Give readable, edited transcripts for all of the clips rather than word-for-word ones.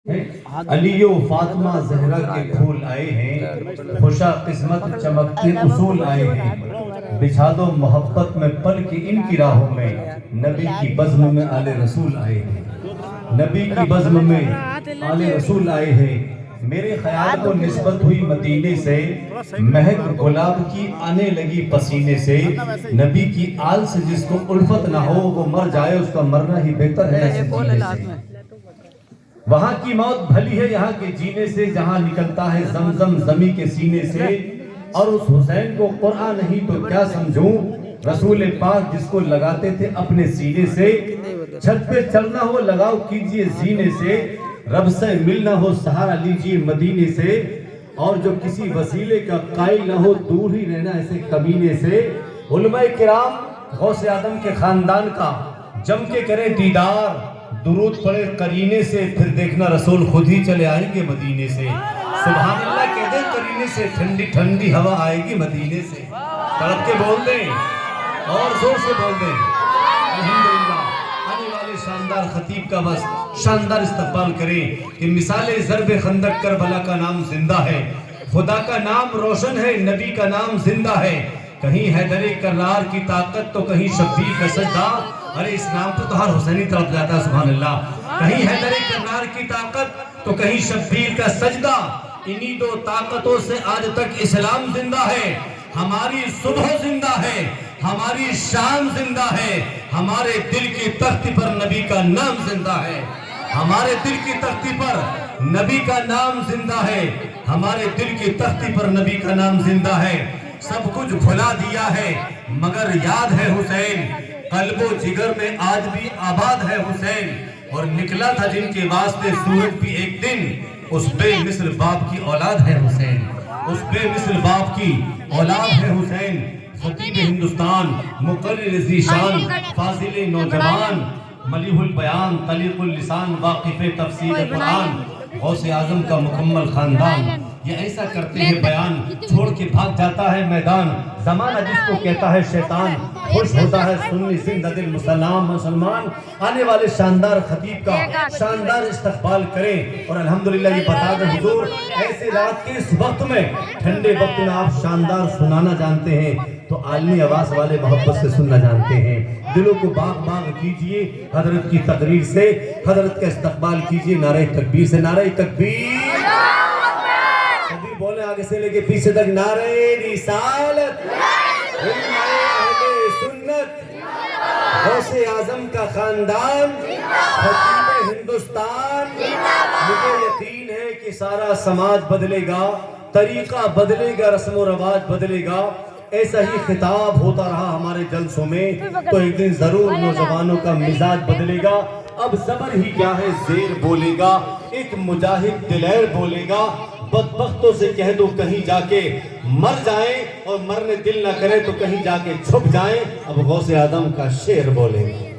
علی و فاطمہ زہرا کے پھول آئے ہیں، خوشا قسمت چمکتے اصول آئے ہیں، بچھا دو محبت میں پل کے ان کی راہوں میں، نبی کی بزم میں آل رسول آئے ہیں، نبی کی بزم میں آل رسول آئے ہیں۔ میرے خیال کو نسبت ہوئی مدینے سے، مہک گلاب کی آنے لگی پسینے سے، نبی کی آل سے جس کو الفت نہ ہو وہ مر جائے، اس کا مرنا ہی بہتر ہے ایسے جینے سے۔ وہاں کی موت بھلی ہے یہاں کے جینے سے، جہاں نکلتا ہے زمزم زمی کے سینے سے، اور اس حسین کو قرآن نہیں تو کیا سمجھوں، رسول پاک جس کو لگاتے تھے اپنے سینے سے۔ چھت پہ چلنا ہو لگاؤ کیجئے زینے سے، رب سے ملنا ہو سہارا لیجئے مدینے سے، اور جو کسی وسیلے کا قائل نہ ہو دور ہی رہنا ایسے کمینے سے۔ علماء کرام غوث اعظم کے خاندان کا جم کے کرے دیدار، درود پڑے قرینے سے، پھر دیکھنا رسول خود ہی چلے آئیں گے مدینے سے۔ سبحان اللہ کہہ دیں قرینے سے، ٹھنڈی ٹھنڈی ہوا آئے گی مدینے سے۔ تڑپ کے بول دیں اور زور سے بول دیں الحمدللہ۔ آنے والے شاندار خطیب کا بس شاندار استقبال کریں کہ مثال ضرب خندق کربلا کا نام زندہ ہے، خدا کا نام روشن ہے، نبی کا نام زندہ ہے۔ کہیں حیدر کرار کی طاقت تو کہیں شبیر کا سجدہ، ارے اس نام پر تو ہر حسینی طرف جاتا ہے سبحان اللہ۔ کہیں حیدر کرار کی طاقت تو کہیں شبیر کا سجدہ، انہی دو طاقتوں سے آج تک اسلام زندہ ہے۔ ہماری صبح زندہ ہے، ہماری شام زندہ ہے، ہمارے دل کی تختی پر نبی کا نام زندہ ہے، ہمارے دل کی تختی پر نبی کا نام زندہ ہے، ہمارے دل کی تختی پر نبی کا نام زندہ ہے۔ سب کچھ بھلا دیا ہے مگر یاد ہے حسین، قلب و جگر میں آج بھی آباد ہے حسین، اور نکلا تھا جن کے واسطے سورج بھی ایک دن، اس بے مثل باپ کی اولاد ہے حسین، اس بے مثل باپ کی اولاد ہے حسین۔ خطیب ہندوستان، مقرر ذیشان، فاضل نوجوان، ملیح البیان، طلیق اللسان، واقف تفسیر قرآن، غوث اعظم کا مکمل خاندان، یہ ایسا کرتے ہیں بیان، چھوڑ کے بھاگ جاتا ہے میدان، زمانہ جس کو کہتا ہے شیطان، خوش ہوتا ہے سنی زندہ دل مسلمان۔ آنے والے شاندار خطیب کا شاندار استقبال کریں، اور الحمدللہ یہ بتا دیں حضور ایسے رات کے اس وقت میں، ٹھنڈے وقت میں آپ شاندار سنانا جانتے ہیں تو عالمی آواز والے محبت سے سننا جانتے ہیں۔ دلوں کو باغ باغ کیجئے حضرت کی تقریر سے، حضرت کا استقبال کیجئے نعرہ تکبیر سے۔ نعرہ تکبیر، سبھی بولیں آگے سے لے کے پیچھے تک، نعرہ رسالت، اہل سنت، غوث اعظم کا خاندان، خطیب ہندوستان۔ مجھے یقین ہے کہ سارا سماج بدلے گا، طریقہ بدلے گا، رسم و رواج بدلے گا۔ ایسا ہی خطاب ہوتا رہا ہمارے جلسوں میں تو ایک دن ضرور نوجوانوں کا مزاج بدلے گا۔ اب زبر ہی کیا ہے زیر بولے گا، ایک مجاہد دلیر بولے گا، بدبختوں سے کہہ دو کہیں جا کے مر جائیں، اور مرنے دل نہ کرے تو کہیں جا کے چھپ جائیں۔ اب غوث اعظم کا شعر بولیں گے۔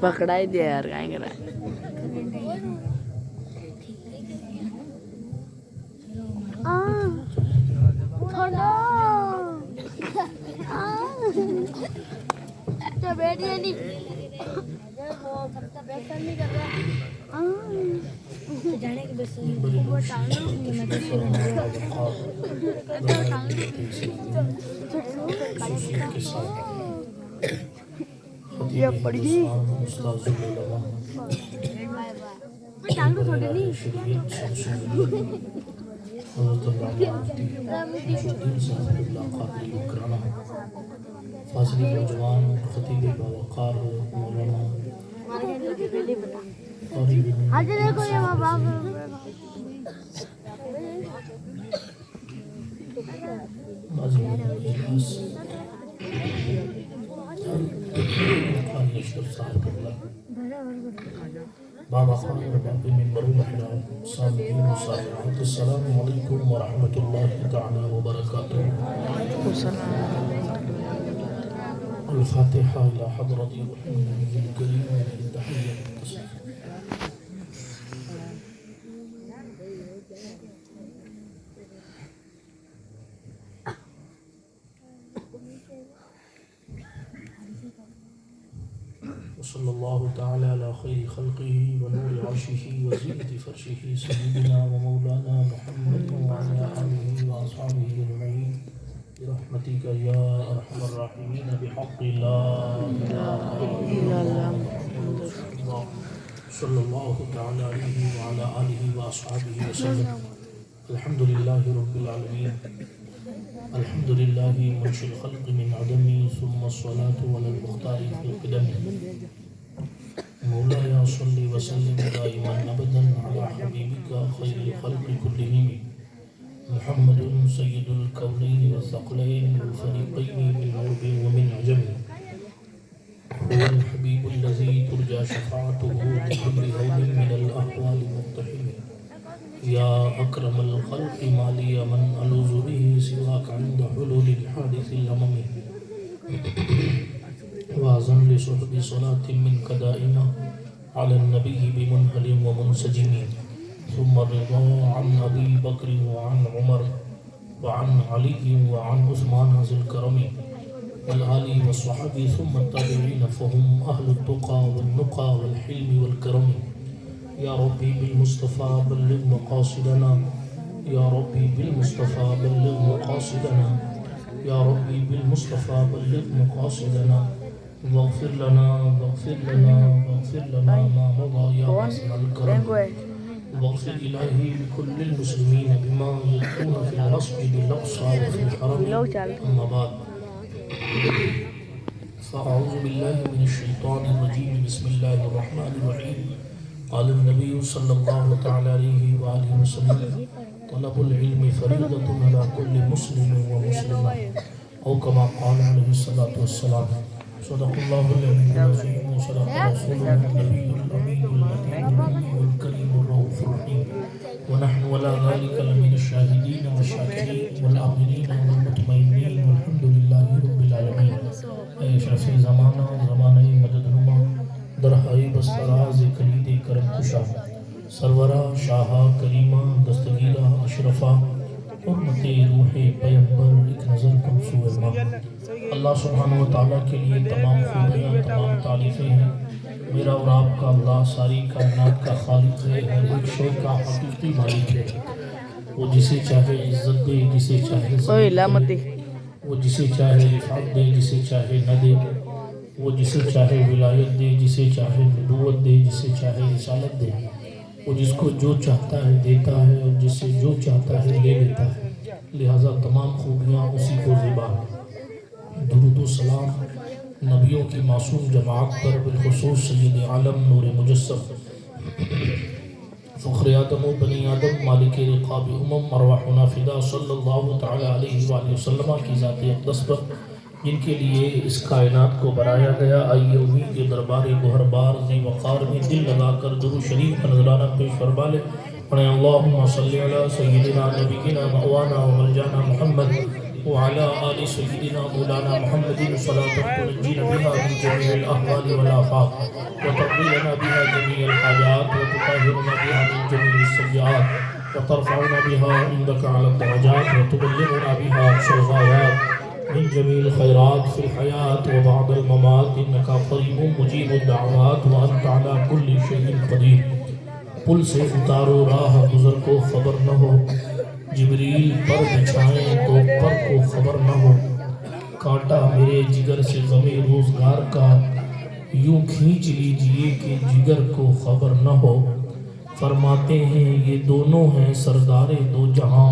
پکڑا ہی دیا یار، کہیں گے یہ پڑھی فاضل نوجوان، خطیب باوقار مولانا بابا خان رباقی منبر الاحرام، سامعین و سامعات، السلام علیکم ورحمۃ اللہ تعالی وبرکاتہ۔ الفاتحة إلى حضرة النبي الكريم التحية والتسليم۔ وصلی اللہ تعالی علی خیر خلقہ ونور عرشہ وزینۃ فرشہ سیدنا ومولانا محمد وعلی آلہ واصحابہ اجمعین برحمتک یا ارحم الراحمین بحق لا الہ الا اللہ صلی اللہ تعالی علیہ وعلی آلہ واصحابہ وسلم. الحمد للہ رب العالمین. الحمد للہ منشی الخلق من عدم ثم الصلاة علی المختار فی القدم. مولاي صل وسلم دائما ابدا على حبيبك خير الخلق كلهم محمد سيد الكونين والثقلين والفريقين من عرب ومن عجم. هو الحبيب الذي ترجى شفاعته بكل هول من الأحوال مقتحم. يا أكرم الخلق ما لي من ألوذ به سواك عند حلول الحادث الأمم. وأذن لصحب صلاة منك دائمة على النبي بمنهل ومنسجم. ثم الرضا عن أبي بكر وعن عمر وعن علي وعن عثمان ذي الكرم والآل والصحب ثم التابعين فهم أهل التقى والنقى والحلم والكرم. يا ربي بالمصطفى بلغ مقاصدنا. يا ربي بالمصطفى بلغ مقاصدنا. يا ربي بالمصطفى بلغ مقاصدنا. واغفر لنا واغفر لنا واغفر لنا ما مضى يا واسع الكرم. واغفر إلهي لكل المسلمين بما يلقون في المسجد الأقصى وفي الحرم. أما بعد فأعوذ بالله من الشيطان الرجيم. بسم الله الرحمن الرحيم. قال النبي صلى الله تعالى عليه وآله وسلم طلب العلم فريضة على كل مسلم ومسلمة أو كما قال عليه الصلاة والسلام. صدق الله العلي العظيم وصدق رسوله النبي الأمين المتين الأمي والكريم الرؤوف الرحيم. ونحن ولا ذلك لمن الشاهدين والشاكرين والآمنين والمطمئنين والحمد لله رب العالمين. اے اشرف زمانہ زمانہ مدد نما درہائی بستراز کلید کرم کشا سرورہ شاہا کریمہ دستگیرہ اشرفہ حرمت روح پیمبر ایک نظر کن سوئے ماں. اللہ سبحانہ وتعالیٰ کے لیے تمام خوبیاں تمام تعریفیں ہیں. میرا اور آپ کا اللہ ساری کائنات کا خالق ہے. ہر ایک شے کا حقیقی مالک ہے. وہ جسے چاہے عزت دے جسے چاہے ذلت دے. وہ جسے چاہے رفعت دے جسے چاہے نہ دے. وہ جسے چاہے ولایت دے جسے چاہے نبوت دے جسے چاہے رسالت دے. وہ جس کو جو چاہتا ہے دیتا ہے اور جسے جو چاہتا ہے لے لیتا ہے. لہٰذا تمام خوبیاں اسی کو زیبا ہے. درود و سلام نبیوں کی معصوم جماعت پر بالخصوص سید عالم نور مجسم فخر آدم و بنی آدم مالک رقاب ارواحنا فدا صلی اللہ تعالی علیہ وآلہ وسلم کی ذات اقدس پر جن کے لیے اس کائنات کو بنایا گیا. آئیے امید کے دربار گوہر بار ذی وقار میں دل لگا کر درود شریف کا نذرانہ پیش فرما لے. پڑھیں اللہم صلی علی سیدنا نبینا موانا و ملجانا محمد وعلى آل سيدنا مولانا محمد صلاة تنجينا بها من جميع الأهوال والآفات وتقضي لنا بها جميع الحاجات وتطهرنا بها من جميع السيئات وترفعنا بها عندك على الدرجات وتبلغنا بها أقصى الغايات من جميع الخيرات في الحياة وبعد الممات إنك قريب مجيب الدعوات وأنت على كل شيء قدير. پل سے اتارو راہ گزر کو خبر نہ ہو. جبریل پر بچھائیں تو پر کو خبر نہ ہو. کانٹا میرے جگر سے غم روزگار کا یوں کھینچ لیجئے کہ جگر کو خبر نہ ہو. فرماتے ہیں یہ دونوں ہیں سردار دو جہاں.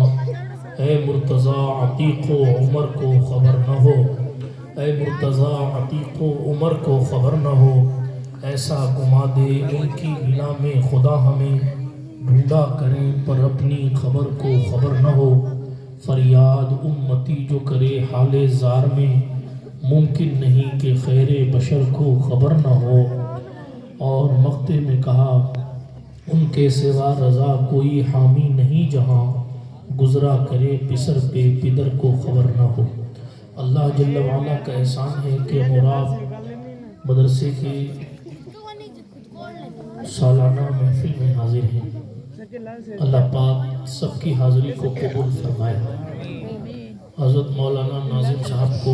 اے مرتضیٰ عتیق و عمر کو خبر نہ ہو. اے مرتضیٰ عتیق و عمر کو خبر نہ ہو. ایسا گما دے ان کی غنا میں خدا ہمیں ڈھونڈا کریں پر اپنی خبر کو خبر نہ ہو. فریاد امتی جو کرے حال زار میں ممکن نہیں کہ خیر بشر کو خبر نہ ہو. اور مقطع میں کہا ان کے سوا رضا کوئی حامی نہیں جہاں گزرا کرے پسر پہ پدر کو خبر نہ ہو. اللہ جل وعلا کا احسان ہے کہ مراد مدرسے کے سالانہ محفل میں حاضر ہیں. اللہ پاک سب کی حاضری کو قبول فرمائے. حضرت مولانا ناظم صاحب کو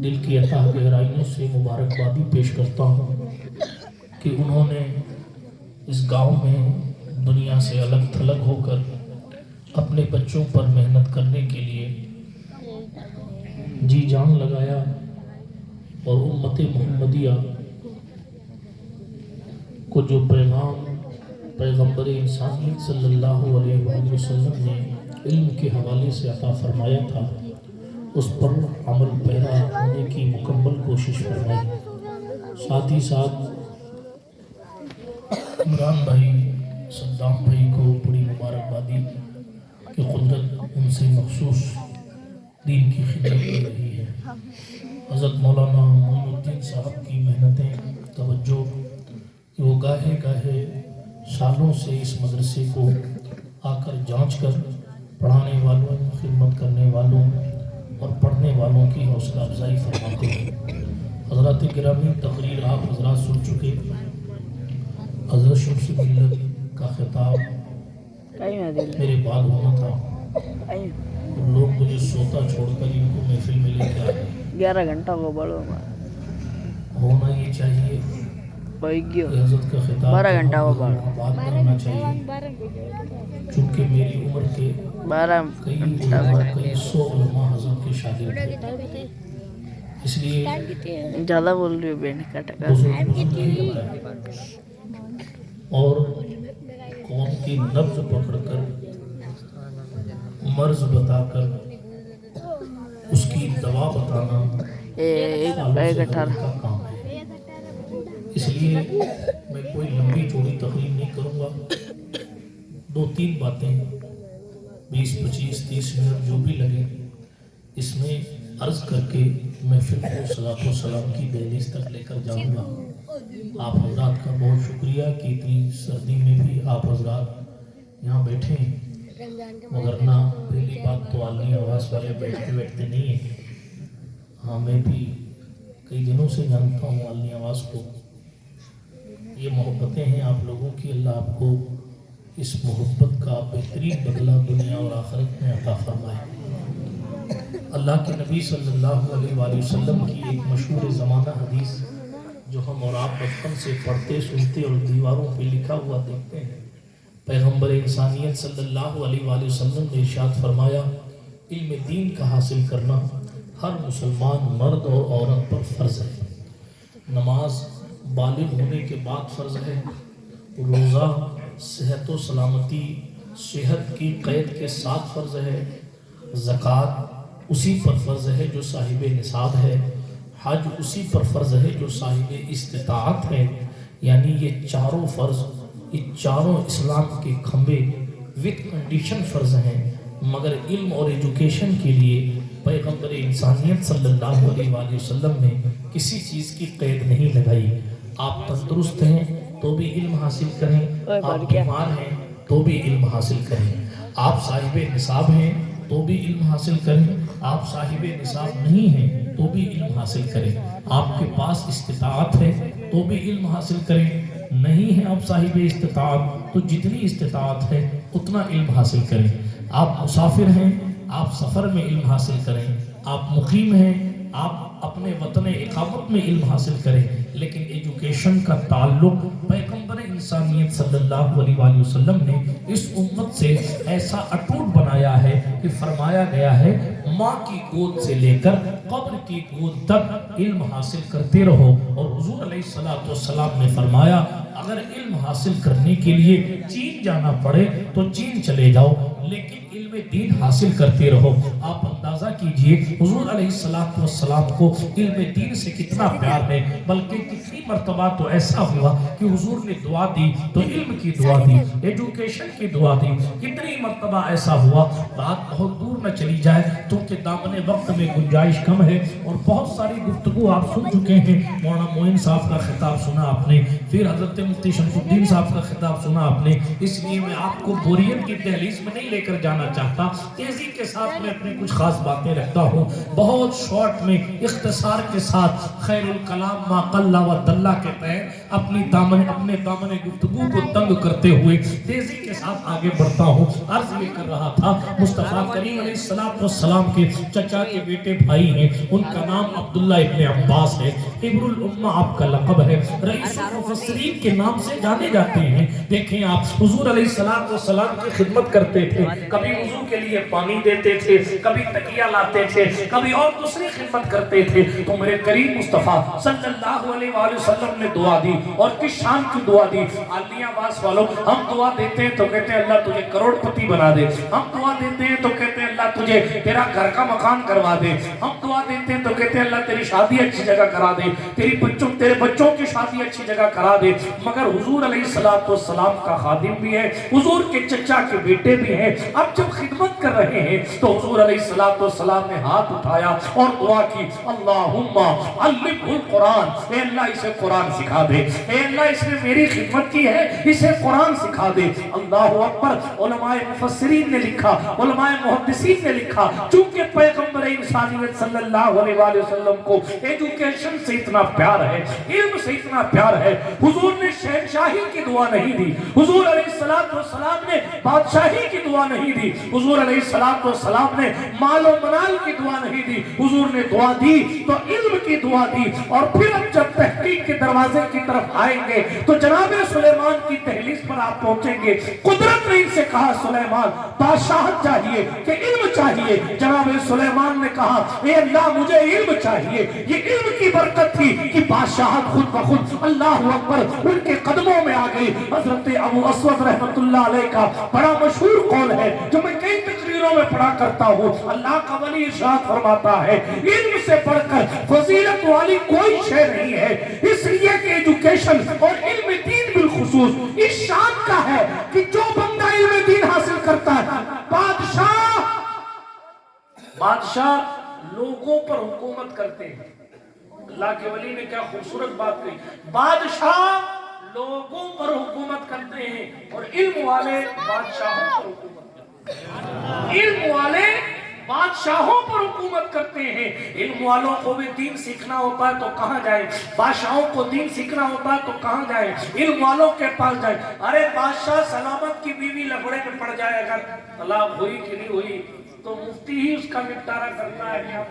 دل کی عطا گہرائیوں سے مبارکبادی پیش کرتا ہوں کہ انہوں نے اس گاؤں میں دنیا سے الگ تھلگ ہو کر اپنے بچوں پر محنت کرنے کے لیے جی جان لگایا اور امت محمدیہ کو جو پیغام پیغمبر انسانیت صلی اللہ علیہ وآلہ وسلم نے علم کے حوالے سے عطا فرمایا تھا اس پر عمل پیرا ہونے کی مکمل کوشش فرمائی۔ ساتھ ہی ساتھ عمران بھائی صدام بھائی کو بڑی مبارکبادی کہ قدرت ان سے مخصوص دین کی خدمت کر رہی ہے۔ حضرت مولانا معین الدین صاحب کی محنتیں توجہ کہ وہ گاہے گاہے سالوں سے اس مدرسے کو آ کر جانچ کر پڑھانے والوں، خدمت کرنے والوں اور پڑھنے والوں کی حوصلہ افزائی فرماتے ہیں۔ حضرات گرامی، تقریر آپ حضرات سن چکے۔ حضرت شمس ملت کا خطاب میرے بعد ہونا تھا، لوگ مجھے سوتا چھوڑ کر ان کو محفل میں لے کے آئے۔ 11 گھنٹہ کو بڑھو ہونا یہ چاہیے کہ حضرت کا خطاب 12 گھنٹہ کو بڑھو بات کرنا چاہیے، چونکہ میری عمر کے 12 کئی سو علماء حضرت کے شاگرد تھے، اس لیے زیادہ بول رہی ہو بہن کٹ اور قوم کی نبض پکڑ کر مرض بتا کر اس کی دوا بتانا کا کام ہے۔ اس لیے میں کوئی لمبی چوڑی تقریر نہیں کروں گا، 2-3 باتیں 20, 25, 30 منٹ جو بھی لگے اس میں عرض کر کے محفل کو صلاۃ و سلام کی دہلیز تک لے کر جاؤں گا۔ آپ حضرات کا بہت شکریہ کہ اتنی سردی میں بھی آپ حضرات یہاں بیٹھے ہیں، مگر نہ پہلی بات تو عالمی آواز والے بیٹھتے نہیں ہیں۔ ہاں میں بھی کئی دنوں سے جانتا ہوں عالمی آواز کو، یہ محبتیں ہیں آپ لوگوں کی، اللہ آپ کو اس محبت کا بہترین بدلہ دنیا اور آخرت میں عطا فرمائے۔ اللہ کے نبی صلی اللہ علیہ وآلہ وسلم کی ایک مشہور زمانہ حدیث جو ہم اور آپ بچپن سے پڑھتے سنتے اور دیواروں پہ لکھا ہوا دیکھتے ہیں، پیغمبر انسانیت صلی اللہ علیہ وآلہ وسلم نے ارشاد فرمایا، علم دین کا حاصل کرنا ہر مسلمان مرد اور عورت پر فرض ہے۔ نماز بالغ ہونے کے بعد فرض ہے، روزہ صحت و سلامتی صحت کی قید کے ساتھ فرض ہے، زکوٰۃ اسی پر فرض ہے جو صاحب نصاب ہے، حج اسی پر فرض ہے جو صاحب استطاعت ہے۔ یعنی یہ چاروں فرض، یہ چاروں اسلام کے کھمبے وتھ کنڈیشن فرض ہیں، مگر علم اور ایجوکیشن کے لیے پیغمبر انسانیت صلی اللہ علیہ وآلہ وسلم نے کسی چیز کی قید نہیں لگائی۔ آپ تندرست ہیں تو بھی علم حاصل کریں، آپ بیمار ہیں تو بھی علم حاصل کریں، آپ صاحب نصاب ہیں تو بھی علم حاصل کریں، آپ صاحب نصاب نہیں ہیں تو بھی علم حاصل کریں، آپ کے پاس استطاعت ہے تو بھی علم حاصل کریں، نہیں ہے آپ صاحب استطاعت تو جتنی استطاعت ہے اتنا علم حاصل کریں، آپ مسافر ہیں آپ سفر میں علم حاصل کریں، آپ مقیم ہیں آپ اپنے وطن اقامت میں علم حاصل کریں، لیکن ایجوکیشن کا تعلق پیغمبر انسانیت صلی اللہ علیہ وآلہ وسلم نے اس امت سے ایسا اٹوٹ بنایا ہے کہ فرمایا گیا ہے ماں کی گود سے لے کر قبر کی گود تک علم حاصل کرتے رہو، اور حضور علیہ السلام نے فرمایا اگر علم حاصل کرنے کے لیے چین جانا پڑے تو چین چلے جاؤ، لیکن علم دین حاصل کرتے رہو۔ آپ اندازہ کیجئے حضور علیہ السلام کو علم دین سے کتنا پیار ہے، بلکہ کتنی مرتبہ تو ایسا ہوا کہ حضور نے دعا دی تو علم کی دعا دی، ایجوکیشن کی دعا دی، کتنی مرتبہ ایسا ہوا۔ بات بہت دور نہ چلی جائے کیونکہ دامن وقت میں گنجائش کم ہے اور بہت ساری گفتگو آپ سن چکے ہیں۔ مولانا معین صاحب کا خطاب سنا آپ نے، پھر حضرت مفتی شمس الدین صاحب کا خطاب سنا آپ نے، اس لیے میں آپ کو بوریت کی دہلیز میں نہیں لے کر جانا چاہتا. تیزی کے ساتھ میں اپنی کچھ خاص باتیں رکھتا ہوں, بہت شارٹ میں اختصار کے ساتھ. خیر الکلام ما قل و دل کہتا ہے. اپنے دامن گفتگو کو تنگ کرتے ہوئے تیزی کے ساتھ آگے بڑھتا ہوں. عرض یہ کر رہا تھا, مصطفیٰ کریم علیہ السلام کے چچا کے بیٹے بھائی ہیں, ان کا نام عبداللہ ابن عباس ہے. ابن الامہ آپ کا لقب ہے, رئیس المفسرین کے نام سے جانے جاتے ہیں. دیکھیں آپ حضور علیہ السلام کی خدمت کرتے تھے, کبھی وضو کے لیے پانی دیتے تھے, کبھی تکیہ لاتے تھے, کبھی اور دوسری خدمت کرتے تھے. تو میرے کریم مصطفیٰ صلی اللہ علیہ وآلہ وسلم نے دعا دی, اور کس شان کی دعا دی. عالیہ آباس والوں, ہم دعا دیتے ہیں تو کہتے ہیں اللہ تجھے کروڑ پتی بنا دے. ہم دعا دیتے ہیں تو کہتے ہیں اللہ تجھے تیرا گھر کا مکان کروا دے. ہم دعا دیتے ہیں تو کہتے ہیں اللہ تیری شادی اچھی جگہ کرا دے, تیرے بچوں کی شادی اچھی جگہ کرا دے. مگر حضور علیہ السلام کا خادم بھی ہے, حضور کے چچا کے بیٹے بھی ہیں. اب جب خدمت کر رہے ہیں تو حضور علیہ السلام نے ہاتھ اٹھایا اور دعا کی, اللہم علمہ القرآن, اے اللہ اسے قرآن سکھا دے, اے اللہ اس نے میری خدمت کی ہے, اسے قرآن سکھا دے. اللہ اکبر. علماء مفسرین نے لکھا, علماء محدثین نے لکھا, چونکہ پیغمبر انسانیت صلی اللہ علیہ وآلہ وسلم کو ایجوکیشن سے اتنا پیار ہے, علم سے اتنا پیار ہے, حضور نے شہنشاہی کی دعا نہیں دی, حضور علیہ السلام نے بادشاہی کی دعا نہیں دی, حضور علیہ السلام نے مال و منال کی دعا نہیں دی. حضور نے دعا دی تو علم کی دعا دی. اور پھر اب جب تحقیق کے دروازے کی طرف آئیں گے تو جناب سلیمان کی دہلیز پر آپ پہنچیں گے. قدرت نے ان سے کہا, سلیمان بادشاہت چاہیے کہ علم چاہیے؟ جناب سلیمان نے کہا, اے اللہ مجھے علم چاہیے. یہ علم کی برکت تھی کہ بادشاہت خود بخود اللہ اکبر ان کے قدموں میں آ گئی. حضرت ابو اسود رحمت اللہ علیہ کا بڑا مشہور قول ہے جو میں کئی تقریروں میں پڑھا کرتا ہوں. اللہ کا ولی ارشاد فرماتا ہے, علم سے بڑھ کر فضیلت والی کوئی شے نہیں ہے, اس لیے کہ ایجوکیشن اور علم دین بالخصوص اس شان کا ہے کہ جو بندہ علم دین حاصل کرتا ہے, بادشاہ لوگوں پر حکومت کرتے ہیں. اللہ کے ولی نے کیا خوبصورت بات کہی, بادشاہ لوگوں پر حکومت کرتے ہیں اور علم والے بادشاہوں پر حکومت کرتے ہیں. علم والے بادشاہوں پر حکومت کرتے ہیں. علم والوں کو بھی دین سیکھنا ہوتا ہے تو کہاں جائیں, بادشاہوں کو دین سیکھنا ہوتا ہے تو کہاں جائیں, علم والوں کے پاس جائیں. ارے بادشاہ سلامت کی بیوی لفڑے میں پڑ جائے, اگر طلاق ہوئی کہ نہیں ہوئی تو مفتی ہی اس کا نپٹارہ کرتا ہے.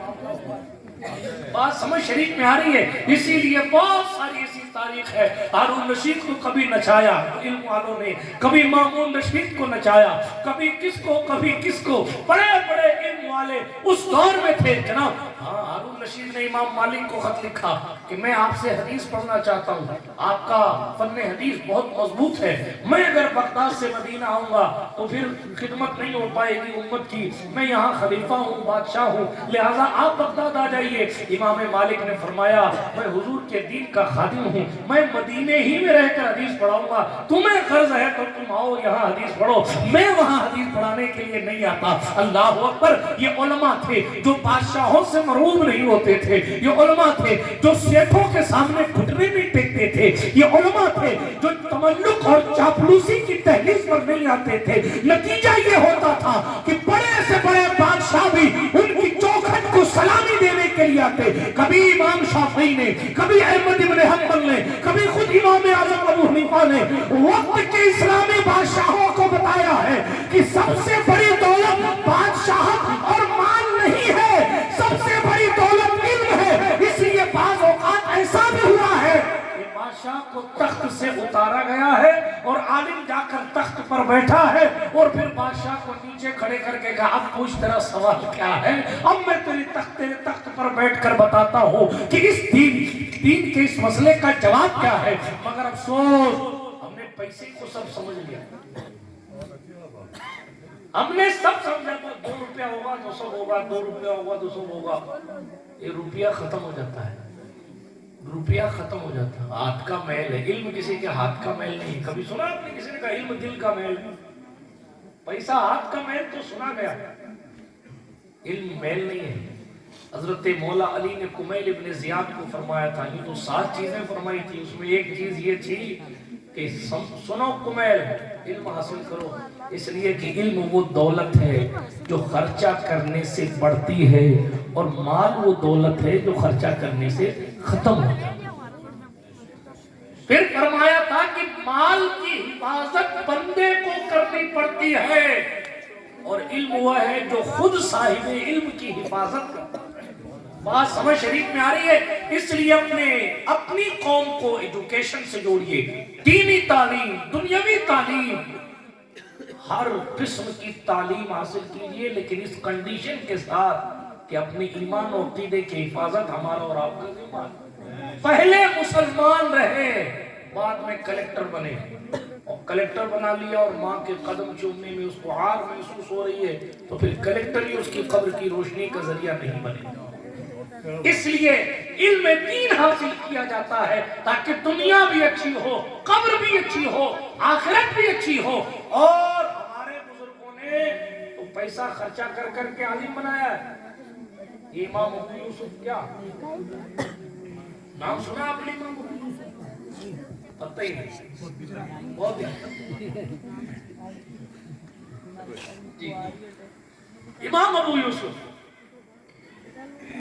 بات سمجھ شریف میں آ رہی ہے. اسی لیے بہت ساری ایسی تاریخ ہے. ہارون رشید کو کبھی نچایا علم والوں نے, کبھی مامون رشید کو نچایا, کبھی کس کو کبھی کس کو. بڑے بڑے علم والے اس دور میں تھے جناب. ہاں, ہارون رشید نے امام مالک کو خط لکھا کہ میں آپ سے حدیث پڑھنا چاہتا ہوں, آپ کا فن حدیث بہت مضبوط ہے, میں اگر بغداد سے مدینہ آؤں گا تو پھر خدمت نہیں ہو پائے گی امت کی, میں یہاں خلیفہ ہوں, بادشاہ ہوں, لہٰذا آپ بغداد آ جائیے. امام مالک نے فرمایا, میں حضور کے دین کا خادم ہوں, میں مدینے ہی میں رہ کر حدیث پڑھاؤں گا, تمہیں غرض ہے تو تم آؤ یہاں حدیث پڑھو, میں وہاں حدیث پڑھانے کے لیے نہیں آتا. اللہ اکبر. یہ علماء تھے جو بادشاہوں سے مرعوب نہیں ہوتے تھے, یہ علماء تھے جو سیٹھوں کے سامنے گھٹنے نہیں ٹیکتے تھے, یہ علماء تھے جو تملق اور چاپلوسی کی تحلیل پر نہیں آتے تھے. نتیجہ یہ ہوتا تھا کہ بڑے سے بڑے بادشاہ بھی ان کی چوکھٹ کو سلامی دینے کے لیے آتے. کبھی امام شافعی نے, کبھی احمد بن حنبل نے, کبھی خود امام اعظم ابو حنیفہ نے وقت کے اسلامی بادشاہوں کو بتایا ہے کہ سب سے بڑی دولت بادشاہت اور مال نہیں ہے, سب سے بڑی دولت علم ہے. اس لیے بعض اوقات ایسا بھی ہوا ہے کہ بادشاہ کو تخت سے اتارا گیا ہے اور عالم جا کر تخت پر بیٹھا ہے, اور پھر بادشاہ کو نیچے کھڑے کر کے کہا, اب پوچھ تیرا سوال کیا ہے, اب میں تیرے تخت پر بیٹھ کر بتاتا ہوں کہ اس دین کے اس مسئلے کا جواب کیا ہے. مگر افسوس, ہم نے پیسے کو سب سمجھ لیا, ہم نے سب سمجھا, 2 روپیہ ہوگا 200 ہوگا, 2 روپیہ ہوگا 200 ہوگا. یہ روپیہ ختم ہو جاتا ہے, روپیہ ختم ہو جاتا ہے. ہاتھ کا میل ہے, علم کسی کے ہاتھ کا میل نہیں. کبھی سنا آپ نے کسی نے کہا علم دل کا میل, پیسہ ہاتھ کا میل تو سنا گیا, علم میل نہیں ہے. حضرت مولا علی نے کمیل ابن زیاد کو فرمایا تھا, یہ تو 7 چیزیں فرمائی تھی, اس میں ایک چیز یہ تھی کہ سنو کمیل, علم حاصل کرو, اس لیے کہ علم وہ دولت ہے جو خرچہ کرنے سے بڑھتی ہے، اور مال وہ دولت ہے جو خرچہ کرنے سے ختم ہو جاتی ہے۔ پھر فرمایا تھا کہ مال کی حفاظت بندے کو کرنی پڑتی ہے، اور علم وہ ہے جو خود صاحب علم کی حفاظت کرتا ہے۔ بات سمجھ شریف میں آ رہی ہے؟ اس لیے اپنی قوم کو ایجوکیشن سے جوڑیے، دینی تعلیم، دنیاوی تعلیم، ہر قسم کی تعلیم حاصل کیجئے، لیکن اس کنڈیشن کے ساتھ کہ اپنی ایمان اور عقیدے کی حفاظت ہمارا اور آپ کا ذمہ ہے۔ پہلے مسلمان رہے، بعد میں کلیکٹر بنے، اور کلیکٹر بنا لیا اور ماں کے قدم چومنے میں اس کو عار محسوس ہو رہی ہے، تو پھر کلیکٹر ہی اس کی قبر کی روشنی کا ذریعہ نہیں بنے۔ اس لیے علم دین حاصل کیا جاتا ہے تاکہ دنیا بھی اچھی ہو، قبر بھی اچھی ہو، آخرت بھی اچھی ہو۔ اور ہمارے بزرگوں نے تو پیسہ خرچہ کر کر کے عالم بنایا ہے۔ امام ابو یوسف، کیا نام سنا آپ نے امام ابو یوسف؟ پتہ ہی نہیں، بہت جی امام ابو یوسف